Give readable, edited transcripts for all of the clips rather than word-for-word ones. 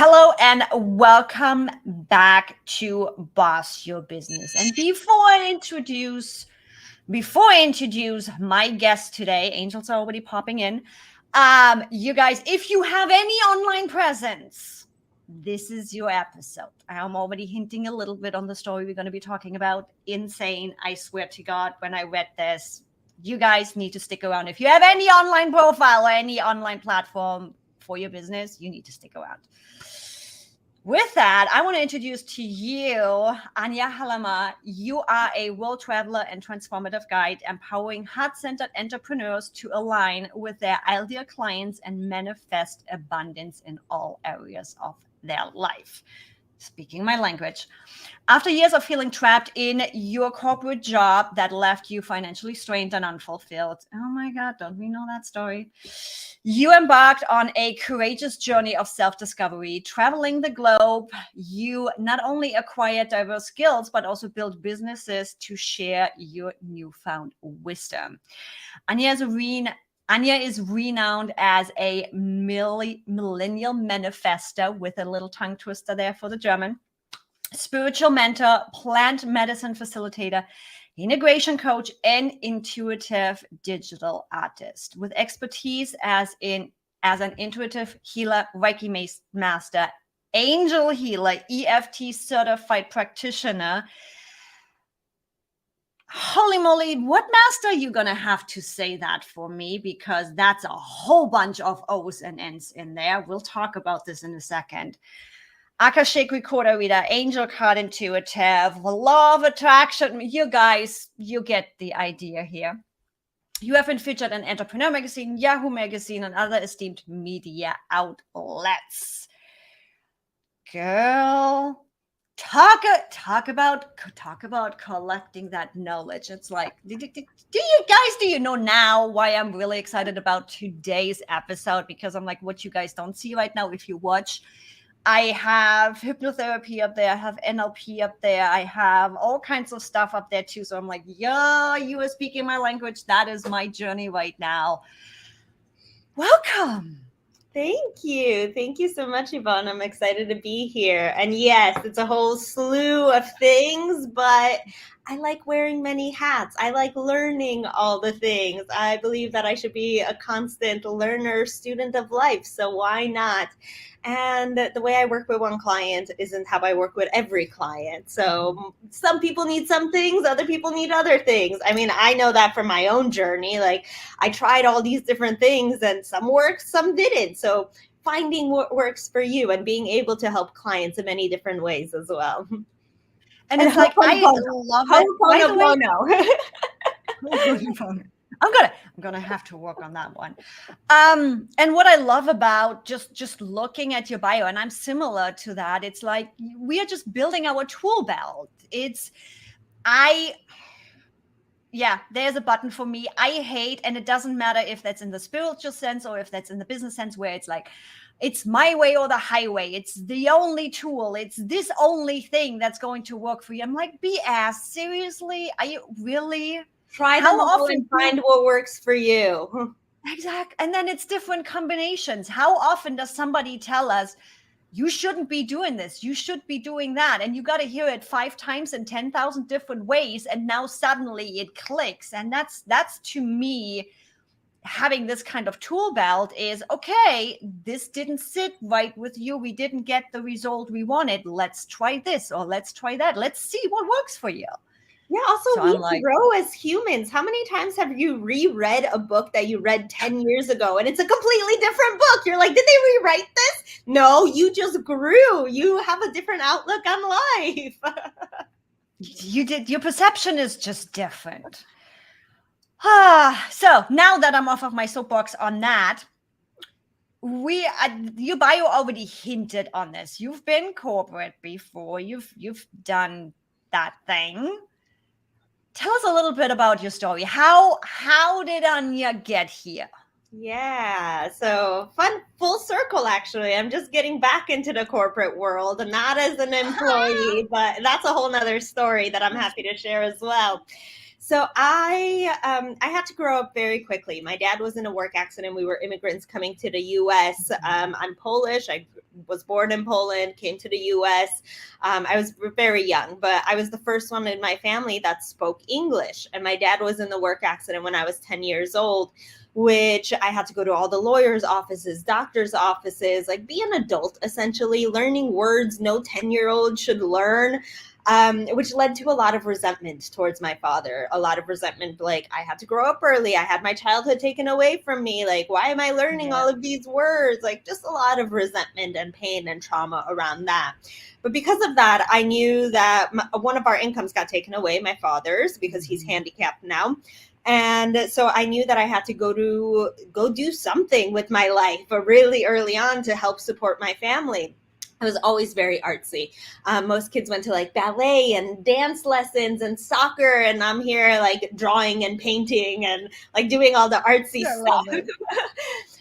Hello and welcome back to Boss Your Business. And before I introduce my guest today, angels are already popping in. You guys, if you have any online presence, this is your episode. I'm already hinting a little bit on the story we're going to be talking about. Insane. I swear to God, when I read this, you guys need to stick around. If you have any online profile or any online platform for your business, you need to stick around. With that, I want to introduce to you Ania Halama. You are a world traveler and transformative guide, empowering heart-centered entrepreneurs to align with their ideal clients and manifest abundance in all areas of their life. Speaking my language. After years of feeling trapped in your corporate job that left you financially strained and unfulfilled, oh my God, don't we know that story? You embarked on a courageous journey of self-discovery, traveling the globe. You not only acquired diverse skills, but also built businesses to share your newfound wisdom. Ania is renowned as a millennial manifestor, with a little tongue twister there for the German, spiritual mentor, plant medicine facilitator, integration coach, and intuitive digital artist with expertise as an intuitive healer, Reiki Master, angel healer, EFT certified practitioner. Holy moly, what master are you going to have to say that for me? Because that's a whole bunch of O's and N's in there. We'll talk about this in a second. Akashic recorder reader, angel card intuitive, law of attraction. You guys, you get the idea here. You have been featured in Entrepreneur Magazine, Yahoo Magazine, and other esteemed media outlets. Girl, talk about collecting that knowledge. It's like, do you know now why I'm really excited about today's episode? Because I'm like, what you guys don't see right now, if you watch, I have hypnotherapy up there, I have NLP up there, I have all kinds of stuff up there too. So I'm like, yeah, you are speaking my language. That is my journey right now. Welcome. Thank you. Thank you so much, Yvonne. I'm excited to be here. And yes, it's a whole slew of things, but I like wearing many hats. I like learning all the things. I believe that I should be a constant learner, student of life. So why not? And the way I work with one client isn't how I work with every client. So some people need some things, other people need other things. I mean, I know that from my own journey. Like, I tried all these different things and some worked, some didn't. So finding what works for you and being able to help clients in many different ways as well. And it's like, I love it. By the way, I'm gonna have to work on that one. And what I love about just looking at your bio, and I'm similar to that, it's like we are just building our tool belt. There's a button for me. I hate, and it doesn't matter if that's in the spiritual sense or if that's in the business sense, where it's like, it's my way or the highway. It's the only tool. It's this only thing that's going to work for you. I'm like, BS. Seriously? Are you really? Try them all and find what works for you. Exactly. And then it's different combinations. How often does somebody tell us, you shouldn't be doing this, you should be doing that, and you got to hear it 5 times in 10,000 different ways, and now suddenly it clicks? And that's to me, having this kind of tool belt is, okay, this didn't sit right with you, we didn't get the result we wanted, let's try this or let's try that, let's see what works for you. Yeah, also we grow as humans. How many times have you reread a book that you read 10 years ago and it's a completely different book? You're like, did they rewrite this? No, you just grew. You have a different outlook on life. You did. Your perception is just different. So now that I'm off of my soapbox on that, your bio already hinted on this. You've been corporate before. You've done that thing. Tell us a little bit about your story. How did Ania get here? Yeah, so fun, full circle, actually. I'm just getting back into the corporate world, not as an employee, but that's a whole nother story that I'm happy to share as well. So I had to grow up very quickly. My dad was in a work accident. We were immigrants coming to the U.S. I'm Polish. I was born in Poland, came to the U.S. I was very young, but I was the first one in my family that spoke English. And my dad was in the work accident when I was 10 years old, which I had to go to all the lawyers' offices, doctors' offices, like be an adult, essentially, learning words no 10-year-old should learn. Which led to a lot of resentment towards my father, a lot of resentment. Like, I had to grow up early. I had my childhood taken away from me. Like, why am I learning all of these words? Like, just a lot of resentment and pain and trauma around that. But because of that, I knew that one of our incomes got taken away, my father's, because he's handicapped now. And so I knew that I had to go do something with my life really early on to help support my family. I was always very artsy. Most kids went to like ballet and dance lessons and soccer, and I'm here like drawing and painting and like doing all the artsy stuff.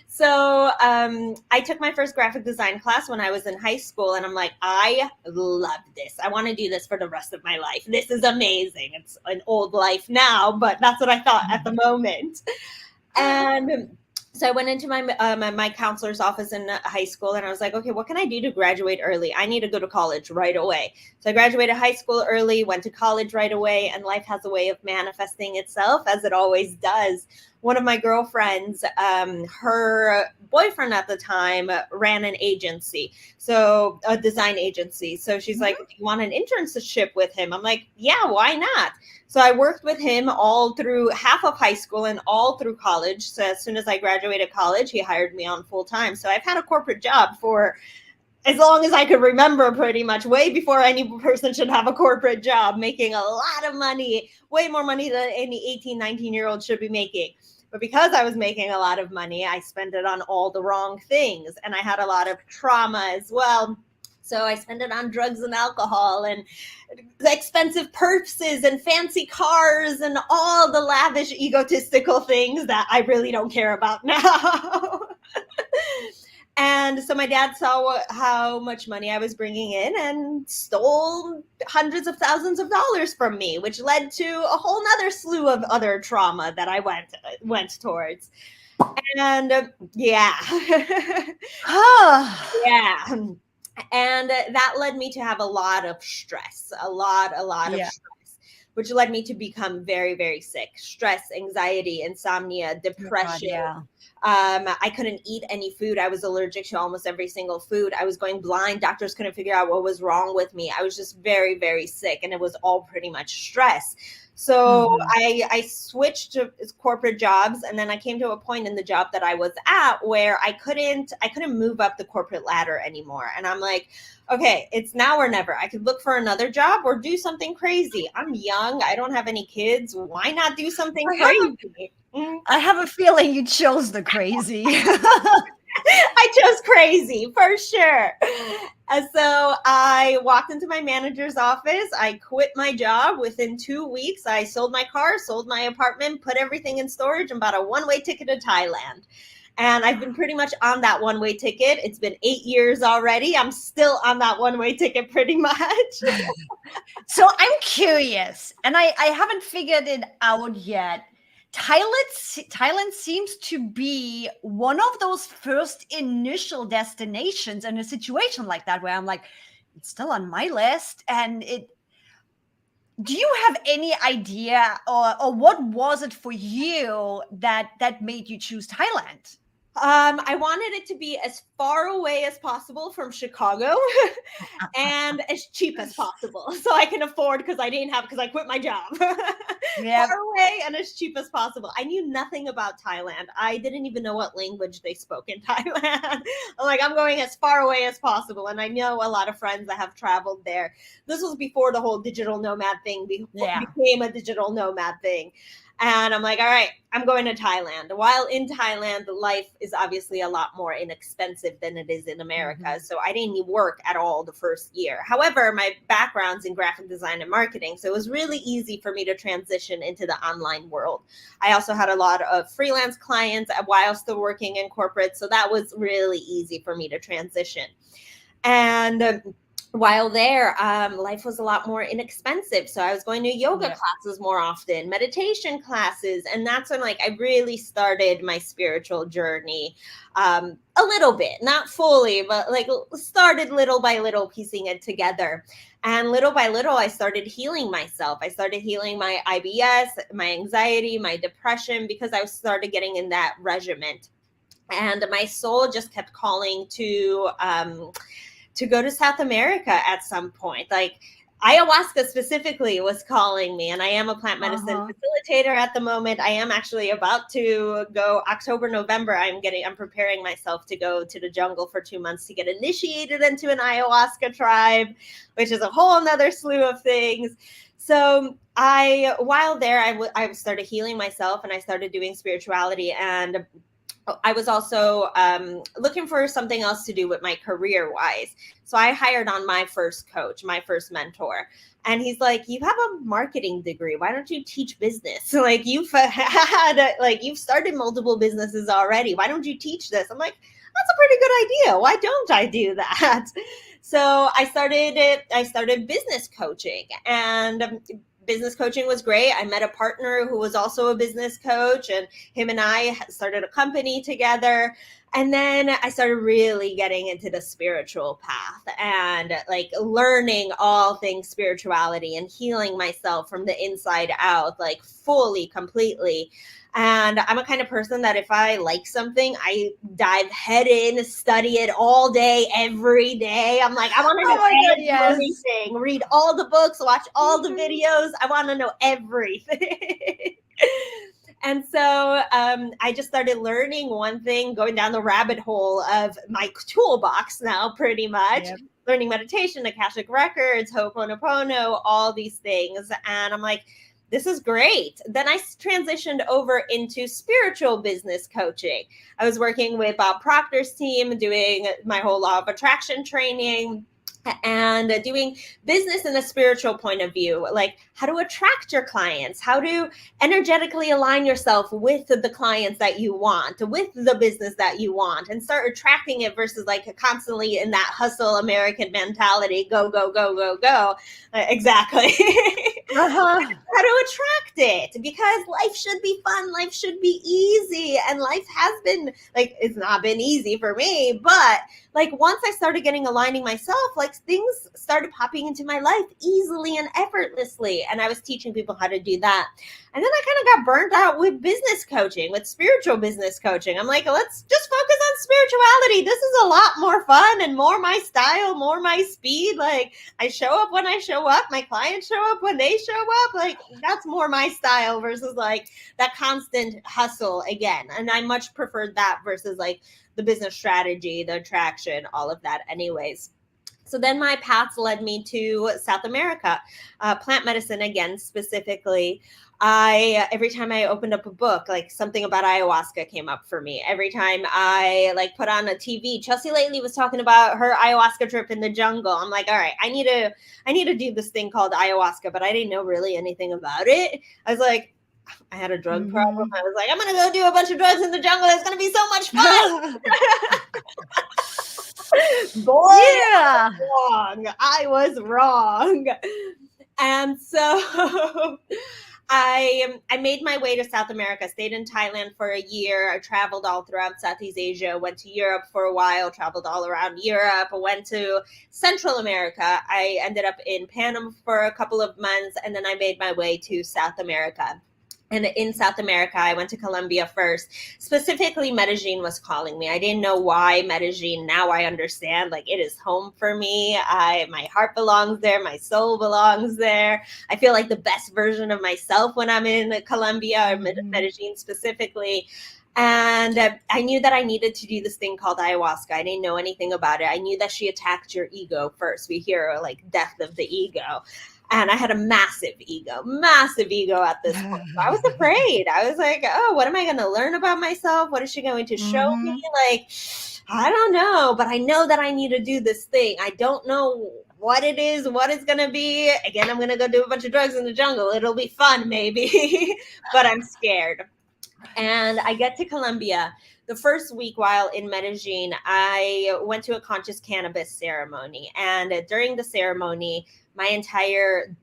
So I took my first graphic design class when I was in high school, and I'm like, I love this. I want to do this for the rest of my life. This is amazing. It's an old life now, but that's what I thought at the moment. And so I went into my counselor's office in high school, and I was like, okay, what can I do to graduate early? I need to go to college right away. So I graduated high school early, went to college right away, and life has a way of manifesting itself, as it always does. One of my girlfriends, her boyfriend at the time ran an agency, so a design agency. So she's like, do you want an internship with him? I'm like, yeah, why not? So I worked with him all through half of high school and all through college. So as soon as I graduated college, he hired me on full time. So I've had a corporate job for as long as I could remember, pretty much, way before any person should have a corporate job, making a lot of money, way more money than any 18, 19-year-old should be making. But because I was making a lot of money, I spent it on all the wrong things. And I had a lot of trauma as well. So I spent it on drugs and alcohol and expensive purses and fancy cars and all the lavish, egotistical things that I really don't care about now. And so my dad saw how much money I was bringing in and stole hundreds of thousands of dollars from me, which led to a whole nother slew of other trauma that I went towards. And yeah. Yeah. And that led me to have a lot of stress, a lot of stress, which led me to become very, very sick. Stress, anxiety, insomnia, depression. I couldn't eat any food. I was allergic to almost every single food. I was going blind. Doctors couldn't figure out what was wrong with me. I was just very, very sick, and it was all pretty much stress. So I switched to corporate jobs, and then I came to a point in the job that I was at where I couldn't move up the corporate ladder anymore. And I'm like, okay, it's now or never. I could look for another job or do something crazy. I'm young. I don't have any kids. Why not do something crazy? I have a feeling you chose the crazy. I chose crazy for sure. And so I walked into my manager's office. I quit my job. Within 2 weeks, I sold my car, sold my apartment, put everything in storage, and bought a one-way ticket to Thailand. And I've been pretty much on that one-way ticket. It's been 8 years already. I'm still on that one-way ticket pretty much. So I'm curious, and I haven't figured it out yet. Thailand seems to be one of those first initial destinations in a situation like that, where I'm like, it's still on my list. And do you have any idea, or what was it for you that made you choose Thailand? I wanted it to be as far away as possible from Chicago and as cheap as possible, so I can afford, because I quit my job. Far away and as cheap as possible. I knew nothing about Thailand. I didn't even know what language they spoke in Thailand. I'm like, I'm going as far away as possible. And I know a lot of friends that have traveled there. This was before the whole digital nomad thing became a digital nomad thing. And I'm like, all right, I'm going to Thailand. While in Thailand, life is obviously a lot more inexpensive than it is in America. So I didn't work at all the first year. However, my background's in graphic design and marketing, so it was really easy for me to transition into the online world. I also had a lot of freelance clients while still working in corporate, so that was really easy for me to transition. And while there, life was a lot more inexpensive. So I was going to yoga classes more often, meditation classes. And that's when like I really started my spiritual journey, a little bit, not fully, but like started little by little, piecing it together. And little by little, I started healing myself. I started healing my IBS, my anxiety, my depression, because I started getting in that regiment. And my soul just kept calling to go to South America at some point. Like ayahuasca specifically was calling me, and I am a plant medicine facilitator at the moment. I am actually about to go October, November. I'm preparing myself to go to the jungle for 2 months to get initiated into an ayahuasca tribe, which is a whole nother slew of things. So while there, I started healing myself, and I started doing spirituality, and I was also looking for something else to do with my career wise. So I hired on my first coach, my first mentor. And he's like, you have a marketing degree. Why don't you teach business? Like you've you've started multiple businesses already. Why don't you teach this? I'm like, that's a pretty good idea. Why don't I do that? So I started business coaching, and business coaching was great. I met a partner who was also a business coach, and him and I started a company together. And then I started really getting into the spiritual path and like learning all things spirituality and healing myself from the inside out, like fully, completely. And I'm a kind of person that if I like something, I dive head in, study it all day, every day. I'm like, I want to know everything, read all the books, watch all the videos. I want to know everything. And so I just started learning one thing, going down the rabbit hole of my toolbox now, pretty much. Learning meditation, Akashic Records, Ho'oponopono, all these things. And I'm like, this is great. Then I transitioned over into spiritual business coaching. I was working with Bob Proctor's team, doing my whole law of attraction training, and doing business in a spiritual point of view, like how to attract your clients, how to energetically align yourself with the clients that you want, with the business that you want, and start attracting it versus like constantly in that hustle American mentality, go, go, go, go, go. Exactly. How to attract it, because life should be fun, life should be easy, and life has been like, it's not been easy for me, but like once I started aligning myself, like things started popping into my life easily and effortlessly. And I was teaching people how to do that. And then I kind of got burnt out with business coaching, with spiritual business coaching. I'm like, let's just focus on spirituality. This is a lot more fun and more my style, more my speed. Like I show up when I show up. My clients show up when they show up. Like that's more my style versus like that constant hustle again. And I much preferred that versus like the business strategy, the attraction, all of that anyways. So then my paths led me to South America, plant medicine again, specifically. Every time I opened up a book, like something about ayahuasca came up for me. Every time I like put on a TV, Chelsea Lately was talking about her ayahuasca trip in the jungle. I'm like, all right, I need to do this thing called ayahuasca, but I didn't know really anything about it. I was like, I had a drug problem. I was like, I'm going to go do a bunch of drugs in the jungle. It's going to be so much fun. Boy, yeah. I was wrong. And so I made my way to South America, stayed in Thailand for a year. I traveled all throughout Southeast Asia, went to Europe for a while, traveled all around Europe, went to Central America. I ended up in Panama for a couple of months, and then I made my way to South America. And in South America, I went to Colombia first. Specifically, Medellin was calling me. I didn't know why Medellin. Now I understand. Like, it is home for me. My heart belongs there. My soul belongs there. I feel like the best version of myself when I'm in Colombia, or Medellin specifically. And I knew that I needed to do this thing called ayahuasca. I didn't know anything about it. I knew that she attacked your ego first. We hear like death of the ego. And I had a massive ego at this point. So I was afraid. I was like, oh, what am I going to learn about myself? What is she going to show me? Like, I don't know, but I know that I need to do this thing. I don't know what it is, what it's going to be. Again, I'm going to go do a bunch of drugs in the jungle. It'll be fun, maybe, but I'm scared. And I get to Colombia. the first week while in Medellin, I went to a conscious cannabis ceremony. And during the ceremony, my entire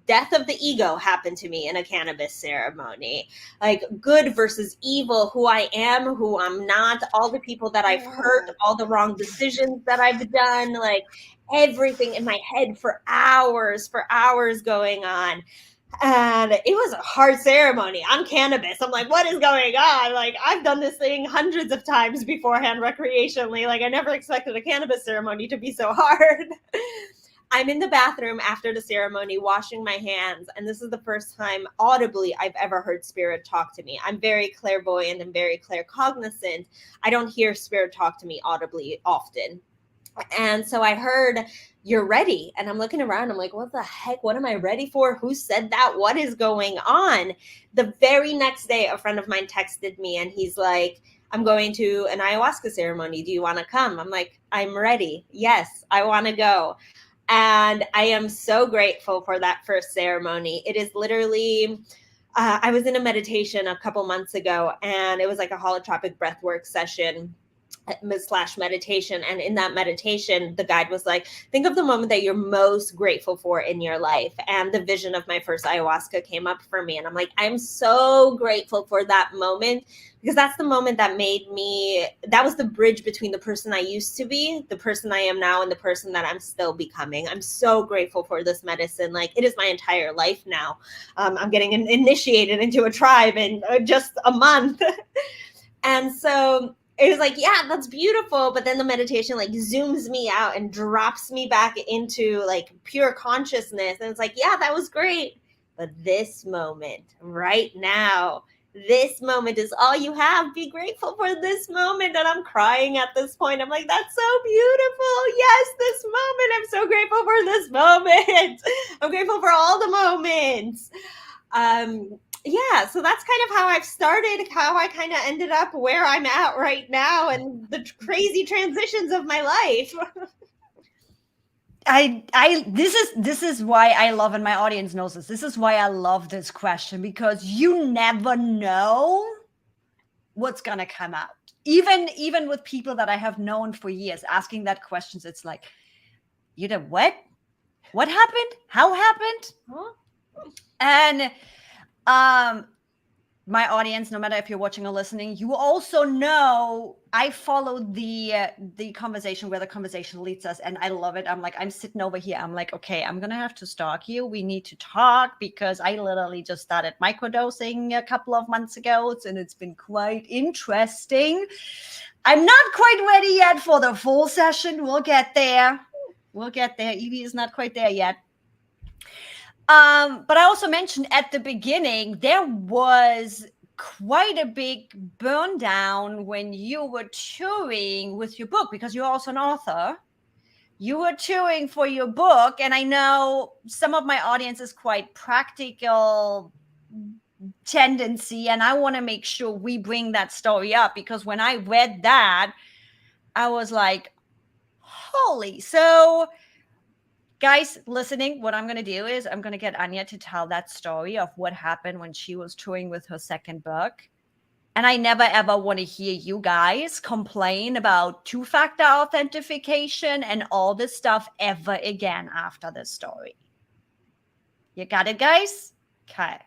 death of the ego happened to me in a cannabis ceremony. Like good versus evil, who I am, who I'm not, all the people that I've hurt, all the wrong decisions that I've done, like everything in my head for hours going on. And it was a hard ceremony on cannabis. I'm like, what is going on? Like, I've done this thing hundreds of times beforehand recreationally. Like, I never expected a cannabis ceremony to be so hard. I'm in the bathroom after the ceremony, washing my hands. And this is the first time audibly I've ever heard spirit talk to me. I'm very clairvoyant and very claircognizant. I don't hear spirit talk to me audibly often. And so I heard, "You're ready." And I'm looking around. I'm like, what the heck? What am I ready for? Who said that? What is going on? The very next day, a friend of mine texted me and he's like, "I'm going to an ayahuasca ceremony. Do you want to come?" I'm like, "I'm ready. Yes, I want to go." And I am so grateful for that first ceremony. It is literally, I was in a meditation a couple months ago, and it was like a holotropic breathwork session / meditation. And in that meditation, the guide was like, think of the moment that you're most grateful for in your life. And the vision of my first ayahuasca came up for me. And I'm like, I'm so grateful for that moment, because that's the moment that made me, that was the bridge between the person I used to be, the person I am now, and the person that I'm still becoming. I'm so grateful for this medicine. Like, it is my entire life now. I'm getting initiated into a tribe in just a month. And so it was like, yeah, that's beautiful. But then the meditation like zooms me out and drops me back into like pure consciousness. And it's like, yeah, that was great. But this moment right now, this moment is all you have. Be grateful for this moment. And I'm crying at this point. I'm like, that's so beautiful. Yes, this moment. I'm so grateful for this moment. I'm grateful for all the moments. Yeah, so that's kind of how I've started, how I kind of ended up where I'm at right now, and the crazy transitions of my life. This is why I love, and my audience knows this. This is why I love this question, because you never know what's gonna come out. Even with people that I have known for years, asking that questions, it's like, you know what? What happened? How happened? Huh? And my audience, no matter if you're watching or listening, you also know I follow the conversation where the conversation leads us, and I love it. I'm like, I'm sitting over here. I'm like, okay, I'm gonna have to stalk you. We need to talk, because I literally just started microdosing a couple of months ago, and it's been quite interesting. I'm not quite ready yet for the full session. We'll get there. Evie is not quite there yet. But I also mentioned at the beginning, there was quite a big burn down when you were touring with your book, because you're also an author. You were touring for your book, and I know some of my audience is quite practical tendency, and I want to make sure we bring that story up, because when I read that, I was like, holy. So guys listening, what I'm going to do is I'm going to get Ania to tell that story of what happened when she was touring with her second book. And I never, ever want to hear you guys complain about two-factor authentication and all this stuff ever again after this story. You got it, guys? Okay.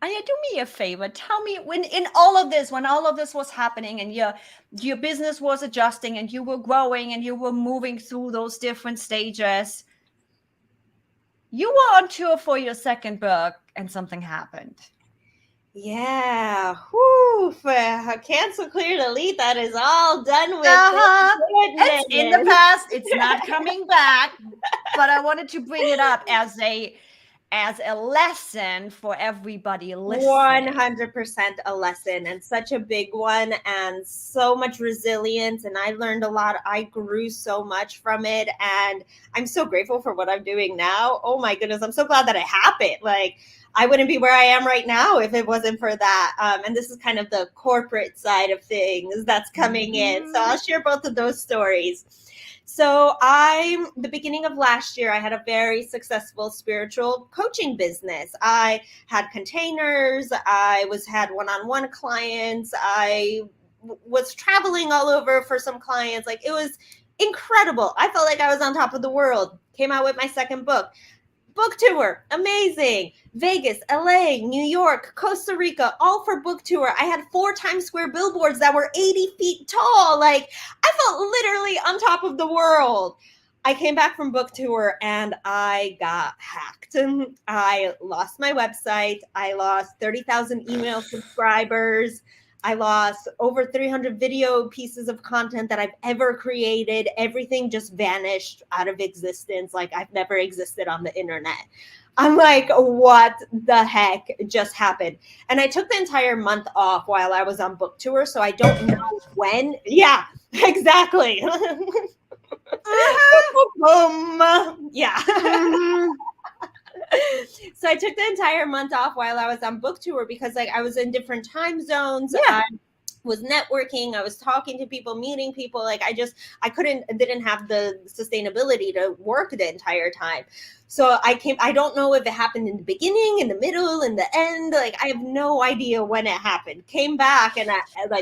Ania, do me a favor. Tell me, when all of this was happening, and your business was adjusting, and you were growing, and you were moving through those different stages, you were on tour for your second book, and something happened. Yeah. Whew. Cancel, clear, delete. That is all done with. It's in the past. It's not coming back. But I wanted to bring it up as a lesson for everybody listening. 100% a lesson, and such a big one, and so much resilience. And I learned a lot. I grew so much from it, and I'm so grateful for what I'm doing now. Oh my goodness, I'm so glad that it happened. Like, I wouldn't be where I am right now if it wasn't for that. And this is kind of the corporate side of things that's coming in. So I'll share both of those stories. So the beginning of last year, I had a very successful spiritual coaching business. I had containers. I had one-on-one clients. I was traveling all over for some clients. Like, it was incredible. I felt like I was on top of the world. Came out with my second book tour, amazing. Vegas, LA, New York, Costa Rica, all for book tour. I had 4 Times Square billboards that were 80 feet tall. Like, I felt literally on top of the world. I came back from book tour and I got hacked. I lost my website. I lost 30,000 email subscribers. I lost over 300 video pieces of content that I've ever created. Everything just vanished out of existence. Like, I've never existed on the internet. I'm like, what the heck just happened? And I took the entire month off while I was on book tour. So I don't know when. Yeah, exactly. Yeah. So I took the entire month off while I was on book tour because, like, I was in different time zones. Yeah. I was networking. I was talking to people, meeting people. Like, I didn't have the sustainability to work the entire time. So I don't know if it happened in the beginning, in the middle, in the end. Like, I have no idea when it happened. Came back and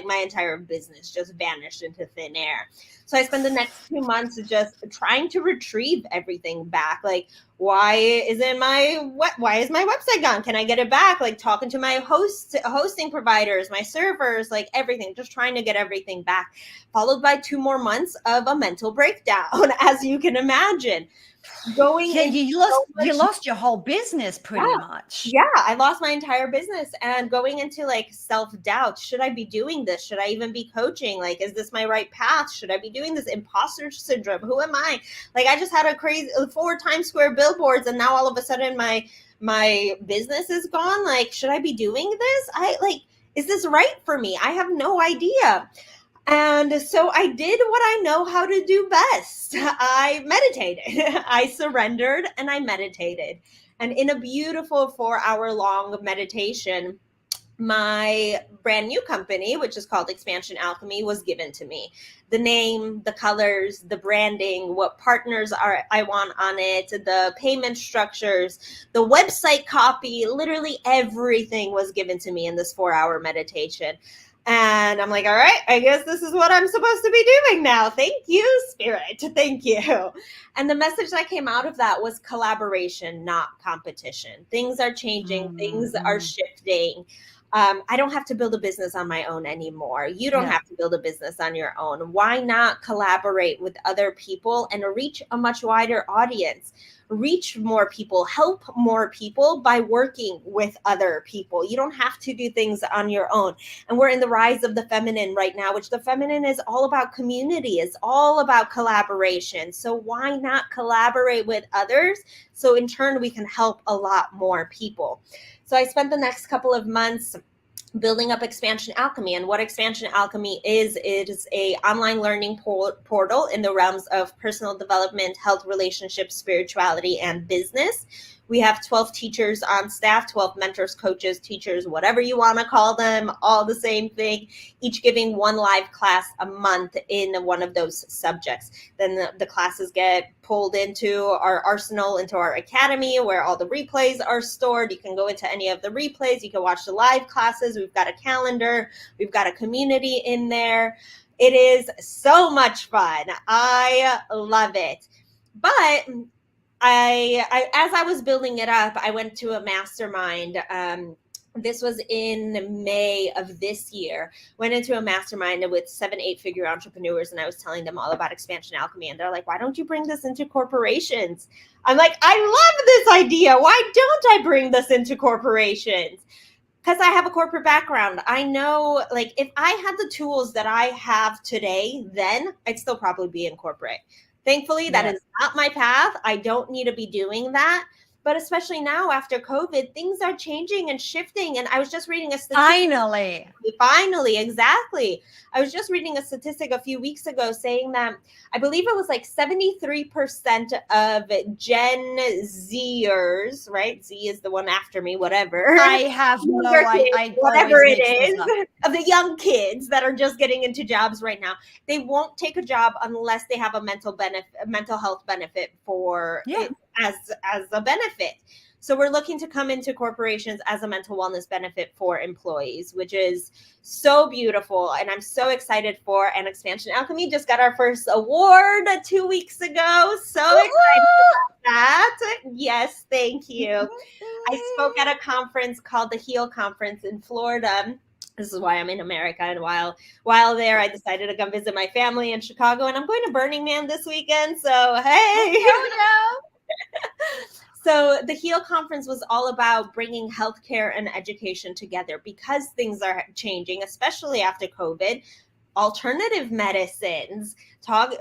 my entire business just vanished into thin air. So I spent the next 2 months just trying to retrieve everything back. Like, why is my website gone? Can I get it back? Like, talking to my hosting providers, my servers, like everything, just trying to get everything back. Followed by 2 more months of a mental breakdown, as you can imagine. You lost your whole business pretty much. Yeah, I lost my entire business and going into like self-doubt. Should I be doing this? Should I even be coaching? Like, is this my right path? Should I be doing this? Imposter syndrome. Who am I? Like, I just had a crazy 4 Times Square billboards and now all of a sudden my business is gone. Like, should I be doing this? Is this right for me? I have no idea. And so I did what I know how to do best. I meditated. I surrendered and I meditated. And in a beautiful 4-hour-long meditation, my brand new company, which is called Xpansion Alchemy, was given to me. The name, the colors, the branding, what partners I want on it, the payment structures, the website copy, literally everything was given to me in this 4-hour meditation. And I'm like, all right, I guess this is what I'm supposed to be doing now. Thank you, Spirit. Thank you. And the message that came out of that was collaboration, not competition. Things are changing. Things are shifting. I don't have to build a business on my own anymore. You don't have to build a business on your own. Why not collaborate with other people and reach a much wider audience? Reach more people, help more people by working with other people. You don't have to do things on your own. And we're in the rise of the feminine right now, which the feminine is all about community, it's all about collaboration. So why not collaborate with others? So in turn, we can help a lot more people. So I spent the next couple of months building up Xpansion Alchemy. And what Xpansion Alchemy is, it is a online learning portal in the realms of personal development, health, relationships, spirituality, and business. We have 12 teachers on staff, 12 mentors, coaches, teachers, whatever you want to call them, all the same thing, each giving 1 live class a month in one of those subjects. Then the classes get pulled into our arsenal, into our academy, where all the replays are stored. You can go into any of the replays. You can watch the live classes. We've got a calendar. We've got a community in there. It is so much fun. I love it. But I as I was building it up, I went to a mastermind. This was in May of this year. Went into a mastermind with 7-8-figure entrepreneurs, and I was telling them all about Xpansion Alchemy. And they're like, why don't you bring this into corporations? I'm like, I love this idea. Why don't I bring this into corporations? Because I have a corporate background. I know, like, if I had the tools that I have today, then I'd still probably be in corporate. Thankfully, that is not my path. I don't need to be doing that. But especially now after COVID, things are changing and shifting. And I was just reading a statistic. Finally, exactly. I was just reading a statistic a few weeks ago saying that I believe it was like 73% of Gen Zers, right? Z is the one after me, whatever. I have no idea. Whatever it is, of the young kids that are just getting into jobs right now, they won't take a job unless they have a mental health benefit for it as a benefit. So we're looking to come into corporations as a mental wellness benefit for employees, which is so beautiful. And I'm so excited for. And Xpansion Alchemy just got our first award 2 weeks ago. So excited about that. Yes, thank you. I spoke at a conference called the HEAL Conference in Florida. This is why I'm in America. And while there, I decided to come visit my family in Chicago. And I'm going to Burning Man this weekend. So, hey. Oh, So the HEAL Conference was all about bringing healthcare and education together because things are changing, especially after COVID. Alternative medicines,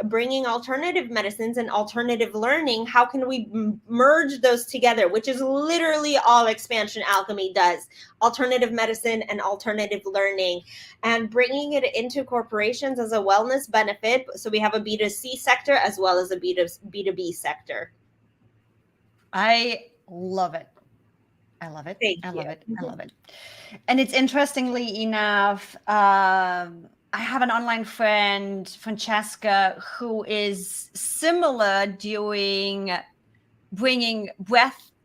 bringing alternative medicines and alternative learning. How can we merge those together? Which is literally all Xpansion Alchemy does: alternative medicine and alternative learning, and bringing it into corporations as a wellness benefit. So we have a B2C sector as well as a B2B sector. I love it. I love it. Thank I you. love it. I love it. And it's interestingly enough, I have an online friend, Francesca, who is similar bringing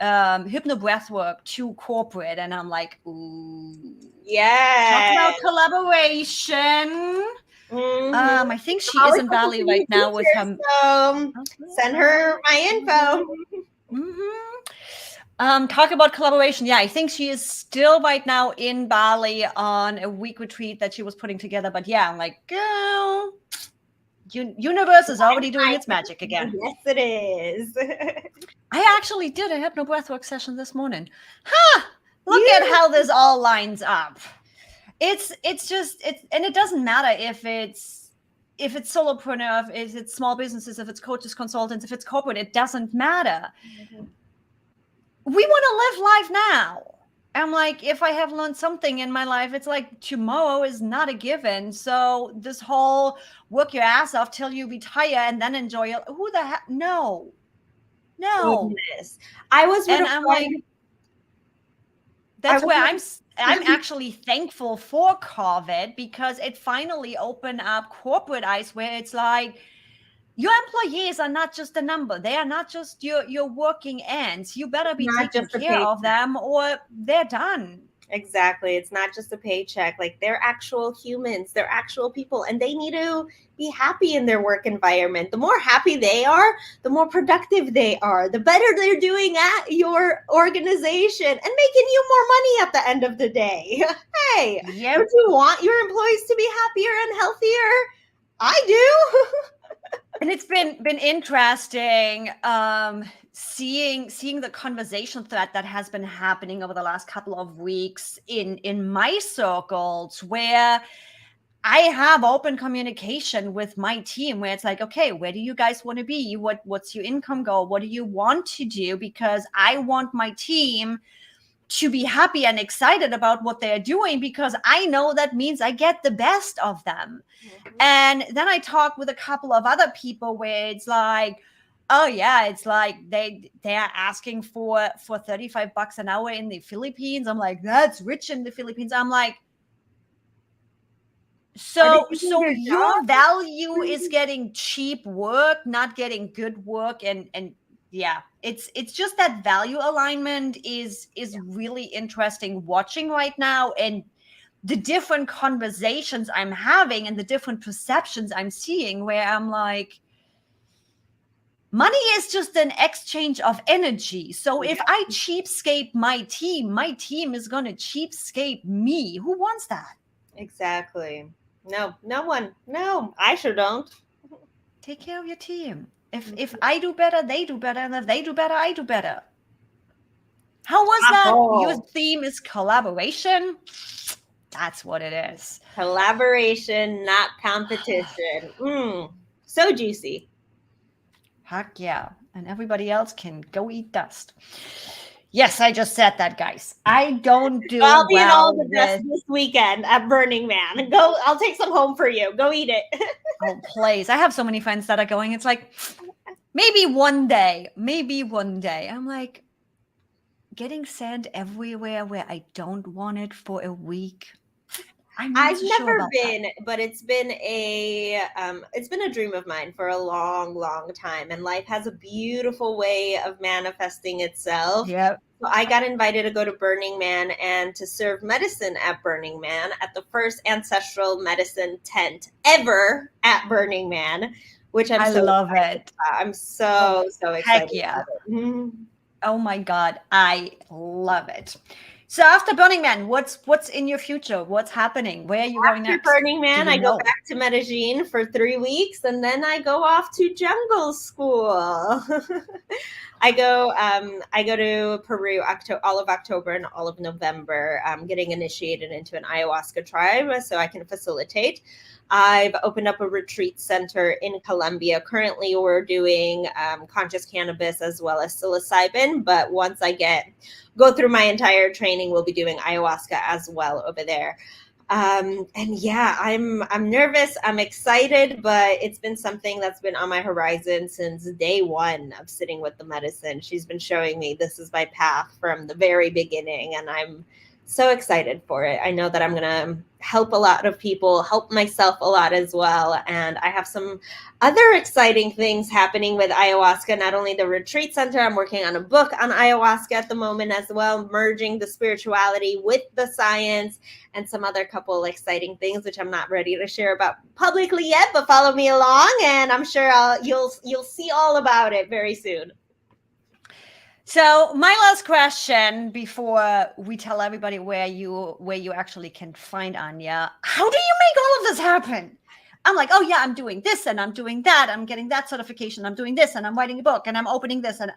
hypno breath work to corporate. And I'm like, ooh. Yeah. Talk about collaboration. I think she is in Bali right now with her. So send her my info. Talk about collaboration. Yeah, I think she is still right now in Bali on a week retreat that she was putting together. But yeah, I'm like, girl, universe is already doing its magic again. Yes, it is. I actually did a hypno breathwork session this morning. Look at how this all lines up. It's just, and it doesn't matter if it's solopreneur, if it's small businesses, if it's coaches, consultants, if it's corporate, it doesn't matter. We want to live life now. I'm like, if I have learned something in my life, it's like tomorrow is not a given. So this whole work your ass off till you retire and then enjoy it. Who the heck? No. Goodness. I was with and I'm like, that's where I'm actually thankful for COVID, because it finally opened up corporate eyes where it's like, your employees are not just a number. They are not just your working ends. You better be taking care of them or they're done. Exactly. It's not just a paycheck. Like, they're actual humans. They're actual people, and they need to be happy in their work environment. The more happy they are, the more productive they are, the better they're doing at your organization and making you more money at the end of the day. Hey, don't you want your employees to be happier and healthier? I do. And it's been interesting seeing the conversation thread that has been happening over the last couple of weeks in my circles, where I have open communication with my team, where it's like, okay, where do you guys want to be? What's your income goal? What do you want to do? Because I want my team to be happy and excited about what they're doing, because I know that means I get the best of them. And then I talk with a couple of other people where it's like, oh yeah, it's like they're asking for $35 an hour in the Philippines. I'm like, that's rich in the Philippines. I'm like, so your value is getting cheap work, not getting good work. And yeah, it's just that value alignment is really interesting watching right now, and the different conversations I'm having and the different perceptions I'm seeing, where I'm like, money is just an exchange of energy. So if I cheapskate my team is going to cheapskate me. Who wants that? Exactly. No one. No, I sure don't. Take care of your team. If I do better, they do better. And if they do better, I do better. How was that? Your theme is collaboration. That's what it is. Collaboration, not competition. So juicy. Heck yeah. And everybody else can go eat dust. Yes, I just said that, guys. I don't do I'll be in all the dust this weekend at Burning Man. Go, I'll take some home for you. Go eat it. Oh, please. I have so many friends that are going. It's like, maybe one day. I'm like, getting sand everywhere where I don't want it for a week. I've never been, but it's been a dream of mine for a long, long time. And life has a beautiful way of manifesting itself. Yeah. So I got invited to go to Burning Man and to serve medicine at Burning Man at the first ancestral medicine tent ever at Burning Man, which I love it. I'm so excited. Heck yeah. About it. Oh my God, I love it. So after Burning Man, what's in your future? What's happening? Where are you going next? After Burning Man, I go back to Medellin for 3 weeks, and then I go off to jungle school. I go to Peru all of October and all of November. I'm getting initiated into an ayahuasca tribe so I can facilitate. I've opened up a retreat center in Colombia. Currently, we're doing conscious cannabis as well as psilocybin. But once I go through my entire training, we'll be doing ayahuasca as well over there. And yeah, I'm nervous. I'm excited, but it's been something that's been on my horizon since day one of sitting with the medicine. She's been showing me this is my path from the very beginning, and I'm so excited for it. I know that I'm going to help a lot of people, help myself a lot as well. And I have some other exciting things happening with ayahuasca, not only the retreat center, I'm working on a book on ayahuasca at the moment as well, merging the spirituality with the science and some other couple exciting things, which I'm not ready to share about publicly yet, but follow me along and I'm sure you'll see all about it very soon. So my last question before we tell everybody where you actually can find Ania, how do you make all of this happen? I'm like, oh yeah, I'm doing this and I'm doing that. I'm getting that certification. I'm doing this and I'm writing a book and I'm opening this and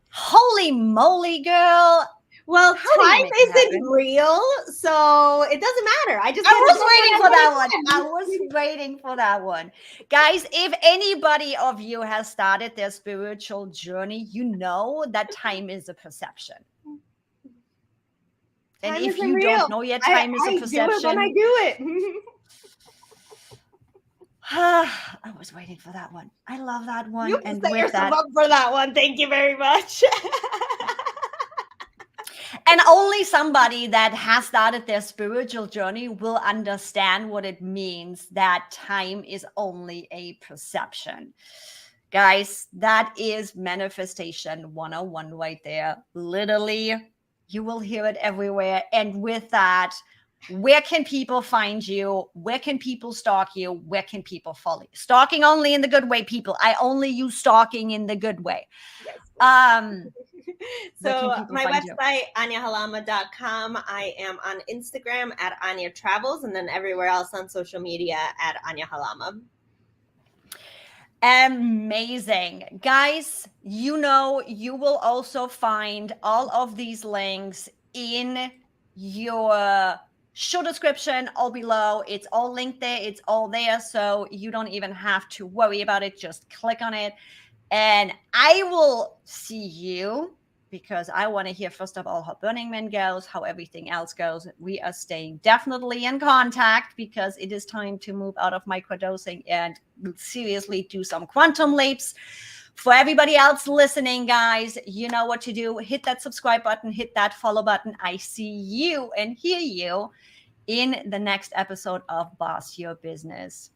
holy moly, girl. Well, time isn't real, so it doesn't matter. I was waiting for that one. I was waiting for that one. Guys, if anybody of you has started their spiritual journey, you know that time is a perception. And if you don't know yet, time is a perception. I do it when I do it. I was waiting for that one. I love that one. You can set yourself up for that one. Thank you very much. And only somebody that has started their spiritual journey will understand what it means that time is only a perception. Guys, that is manifestation 101 right there. Literally, you will hear it everywhere. And with that, where can people find you? Where can people stalk you? Where can people follow you? Stalking only in the good way, people. I only use stalking in the good way. Yes. So my website, aniahalama.com. I am on Instagram at Ania Travels, and then everywhere else on social media at Ania Halama. Amazing. Guys, you will also find all of these links in your show description all below. It's all linked there. It's all there. So you don't even have to worry about it. Just click on it. And I will see you because I want to hear, first of all, how Burning Man goes, how everything else goes. We are staying definitely in contact because it is time to move out of microdosing and seriously do some quantum leaps. For everybody else listening, guys, you know what to do. Hit that subscribe button, hit that follow button. I see you and hear you in the next episode of Boss Your Business.